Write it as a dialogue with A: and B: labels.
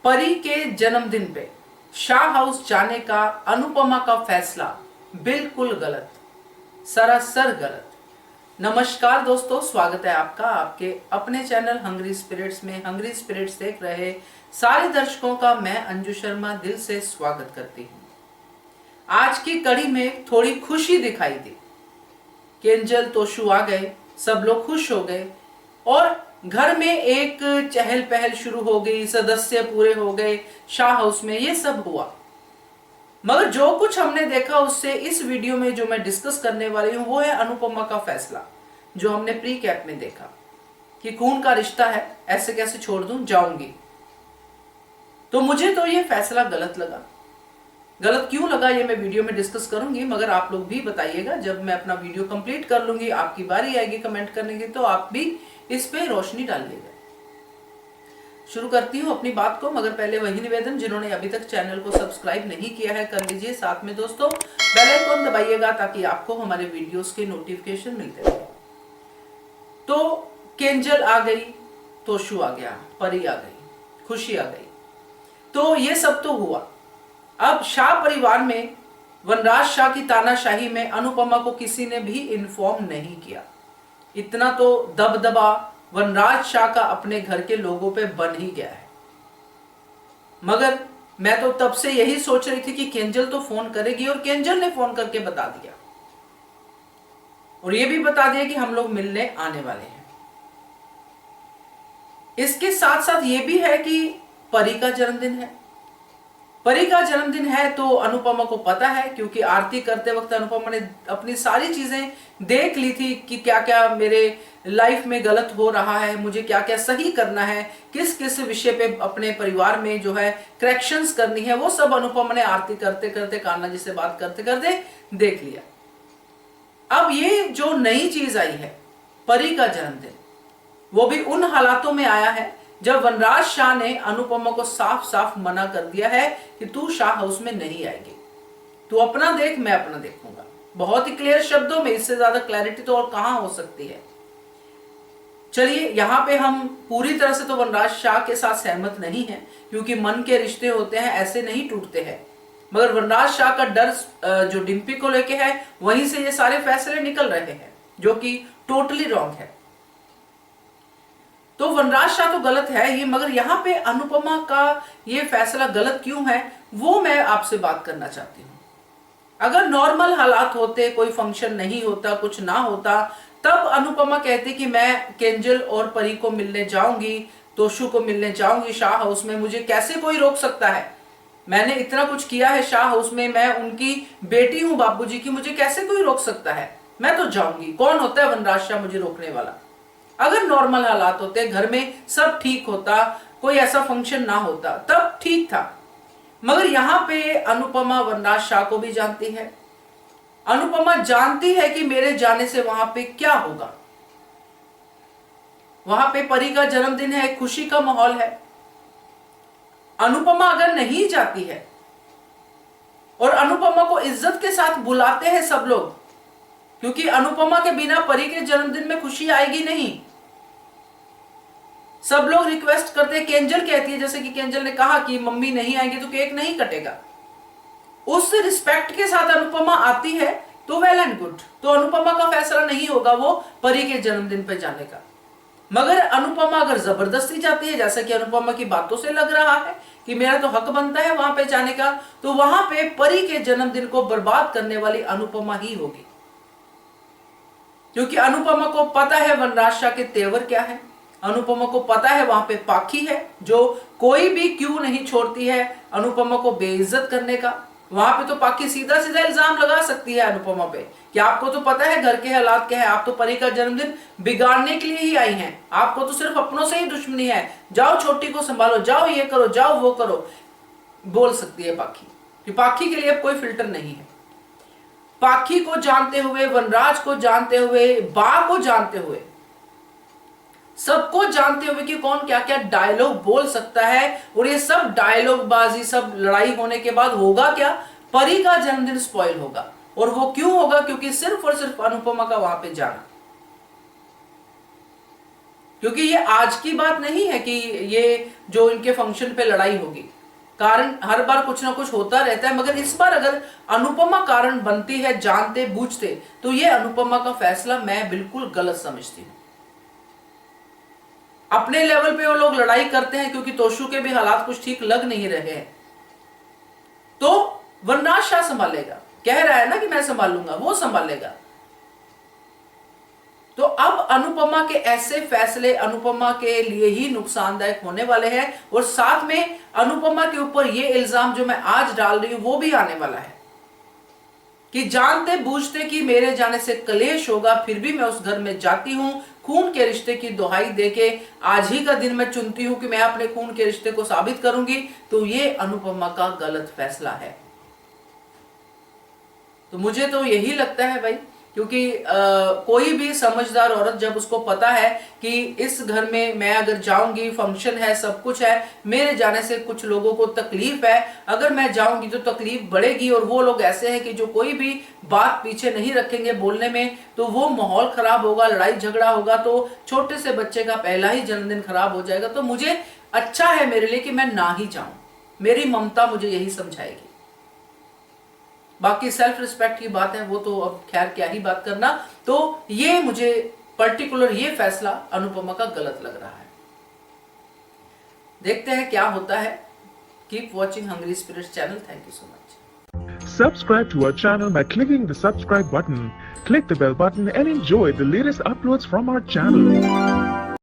A: परी के जन्मदिन पे शाह हाउस जाने का अनुपमा का फैसला बिल्कुल गलत, सरासर गलत। नमस्कार दोस्तों, स्वागत है आपका आपके अपने चैनल हंग्री स्पिरिट्स में। हंग्री स्पिरिट्स देख रहे सारे दर्शकों का मैं अंजू शर्मा दिल से स्वागत करती हूँ। आज की कड़ी में थोड़ी खुशी दिखाई दी। केंजल तोशु आ गए, सब लोग खुश हो गए और घर में एक चहल पहल शुरू हो गई, सदस्य पूरे हो गए शाह हाउस में, ये सब हुआ। मगर जो कुछ हमने देखा उससे इस वीडियो में जो मैं डिस्कस करने वाली हूं वो है अनुपमा का फैसला, जो हमने प्री कैप में देखा कि खून का रिश्ता है, ऐसे कैसे छोड़ दूं, जाऊंगी। तो मुझे तो ये फैसला गलत लगा। गलत क्यों लगा ये मैं वीडियो में डिस्कस करूंगी, मगर आप लोग भी बताइएगा। जब मैं अपना वीडियो कंप्लीट कर लूंगी, आपकी बारी आएगी कमेंट करने की, तो आप भी इस पे रोशनी डालिएगा। शुरू करती हूँ अपनी बात को, मगर पहले वही निवेदन, जिन्होंने अभी तक चैनल को सब्सक्राइब नहीं किया है कर लीजिए। साथ में दोस्तों बेल आइकन दबाइएगा ताकि आपको हमारे वीडियोस के नोटिफिकेशन मिलते रहे। तो केंजल आ गई, तोशु आ गया, परी आ गई, खुशी आ गई, तो ये सब तो हुआ। अब शाह परिवार में वनराज शाह की तानाशाही में अनुपमा को किसी ने भी इन्फॉर्म नहीं किया। इतना तो दबदबा वनराज शाह का अपने घर के लोगों पे बन ही गया है। मगर मैं तो तब से यही सोच रही थी कि केंजल तो फोन करेगी, और केंजल ने फोन करके बता दिया, और ये भी बता दिया कि हम लोग मिलने आने वाले हैं। इसके साथ साथ ये भी है कि परी का जन्मदिन है। परी का जन्मदिन है तो अनुपमा को पता है, क्योंकि आरती करते वक्त अनुपमा ने अपनी सारी चीजें देख ली थी कि क्या क्या मेरे लाइफ में गलत हो रहा है, मुझे क्या क्या सही करना है, किस किस विषय पे अपने परिवार में जो है करेक्शंस करनी है, वो सब अनुपमा ने आरती करते करते, कान्हा जी से बात करते करते देख लिया। अब ये जो नई चीज आई है, परी का जन्मदिन, वो भी उन हालातों में आया है जब वनराज शाह ने अनुपमा को साफ साफ मना कर दिया है कि तू शाह हाउस में नहीं आएगी, तू अपना देख, मैं अपना देखूंगा। बहुत ही क्लियर शब्दों में, इससे ज्यादा क्लैरिटी तो और कहां हो सकती है। चलिए, यहां पे हम पूरी तरह से तो वनराज शाह के साथ सहमत नहीं है, क्योंकि मन के रिश्ते होते हैं, ऐसे नहीं टूटते हैं। मगर वनराज शाह का डर जो डिम्पी को लेके है, वहीं से ये सारे फैसले निकल रहे हैं, जो कि टोटली रॉन्ग है। तो वनराज शाह तो गलत है ही, मगर यहाँ पे अनुपमा का ये फैसला गलत क्यों है वो मैं आपसे बात करना चाहती हूँ। अगर नॉर्मल हालात होते, कोई फंक्शन नहीं होता, कुछ ना होता, तब अनुपमा कहती कि मैं केंजल और परी को मिलने जाऊंगी, तोशु को मिलने जाऊंगी शाह हाउस में, मुझे कैसे कोई रोक सकता है। मैंने इतना कुछ किया है शाह हाउस में, मैं उनकी बेटी हूं बापूजी की, मुझे कैसे कोई रोक सकता है, मैं तो जाऊंगी। कौन होता है वनराज शाह मुझे रोकने वाला। अगर नॉर्मल हालात होते, घर में सब ठीक होता, कोई ऐसा फंक्शन ना होता, तब ठीक था। मगर यहां पे अनुपमा वनराज शाह को भी जानती है। अनुपमा जानती है कि मेरे जाने से वहां पे क्या होगा। वहां पे परी का जन्मदिन है, खुशी का माहौल है। अनुपमा अगर नहीं जाती है और अनुपमा को इज्जत के साथ बुलाते हैं सब लोग, क्योंकि अनुपमा के बिना परी के जन्मदिन में खुशी आएगी नहीं। सब लोग रिक्वेस्ट करते हैं, केंजल कहती है, जैसे कि केंजल ने कहा कि मम्मी नहीं आएंगे तो केक नहीं कटेगा। उस रिस्पेक्ट के साथ अनुपमा आती है तो वेल एंड गुड, तो अनुपमा का फैसला नहीं होगा वो परी के जन्मदिन पे जाने का। मगर अनुपमा अगर जबरदस्ती जाती है, जैसा कि अनुपमा की बातों से लग रहा है कि मेरा तो हक बनता है वहां पे जाने का, तो वहां पे परी के जन्मदिन को बर्बाद करने वाली अनुपमा ही होगी। क्योंकि अनुपमा को पता है वनराज शाह के तेवर क्या है, अनुपमा को पता है वहां पे पाखी है जो कोई भी क्यों नहीं छोड़ती है अनुपमा को बेइज्जत करने का। वहां पे तो पाखी सीधा सीधा इल्जाम लगा सकती है अनुपमा पे कि आपको तो पता है घर के हालात क्या है, आप तो परी का जन्मदिन बिगाड़ने के लिए ही आई हैं, आपको तो सिर्फ अपनों से ही दुश्मनी है, जाओ छोटी को संभालो, जाओ ये करो, जाओ वो करो, बोल सकती है पाखी। कि पाखी के लिए अब कोई फिल्टर नहीं है। पाखी को जानते हुए, वनराज को जानते हुए, बा को जानते हुए, सबको जानते हुए कि कौन क्या क्या डायलॉग बोल सकता है, और ये सब डायलॉग बाजी, सब लड़ाई होने के बाद होगा क्या, परी का जन्मदिन स्पॉइल होगा। और वो क्यों होगा, क्योंकि सिर्फ और सिर्फ अनुपमा का वहां पे जाना। क्योंकि ये आज की बात नहीं है कि ये जो इनके फंक्शन पे लड़ाई होगी। कारण हर बार कुछ ना कुछ होता रहता है, मगर इस बार अगर अनुपमा कारण बनती है जानते बूझते, तो ये अनुपमा का फैसला मैं बिल्कुल गलत समझती हूं। अपने लेवल पे वो लोग लड़ाई करते हैं क्योंकि तोशु के भी हालात कुछ ठीक लग नहीं रहे हैं, तो वरना शाह संभालेगा, कह रहा है ना कि मैं संभालूंगा, वो संभालेगा। तो अब अनुपमा के ऐसे फैसले अनुपमा के लिए ही नुकसानदायक होने वाले हैं, और साथ में अनुपमा के ऊपर ये इल्जाम जो मैं आज डाल रही हूं वो भी आने वाला है कि जानते बूझते कि मेरे जाने से कलेश होगा, फिर भी मैं उस घर में जाती हूं, खून के रिश्ते की दुहाई देके आज ही का दिन मैं चुनती हूं कि मैं अपने खून के रिश्ते को साबित करूंगी। तो ये अनुपमा का गलत फैसला है। तो मुझे तो यही लगता है भाई, क्योंकि कोई भी समझदार औरत जब उसको पता है कि इस घर में मैं अगर जाऊंगी, फंक्शन है, सब कुछ है, मेरे जाने से कुछ लोगों को तकलीफ है, अगर मैं जाऊंगी तो तकलीफ बढ़ेगी, और वो लोग ऐसे हैं कि जो कोई भी बात पीछे नहीं रखेंगे बोलने में, तो वो माहौल खराब होगा, लड़ाई झगड़ा होगा, तो छोटे से बच्चे का पहला ही जन्मदिन खराब हो जाएगा। तो मुझे अच्छा है मेरे लिए कि मैं ना ही जाऊं, मेरी ममता मुझे यही समझाएगी। बाकी सेल्फ रिस्पेक्ट की बात है, वो तो अब खैर क्या ही बात करना। तो ये मुझे पर्टिकुलर ये फैसला अनुपमा का गलत लग रहा है। देखते हैं क्या होता है। Keep watching hungry spirits channel. Thank you so much.
B: Subscribe to our channel by clicking the subscribe button. Click the bell button and enjoy the latest uploads from our channel.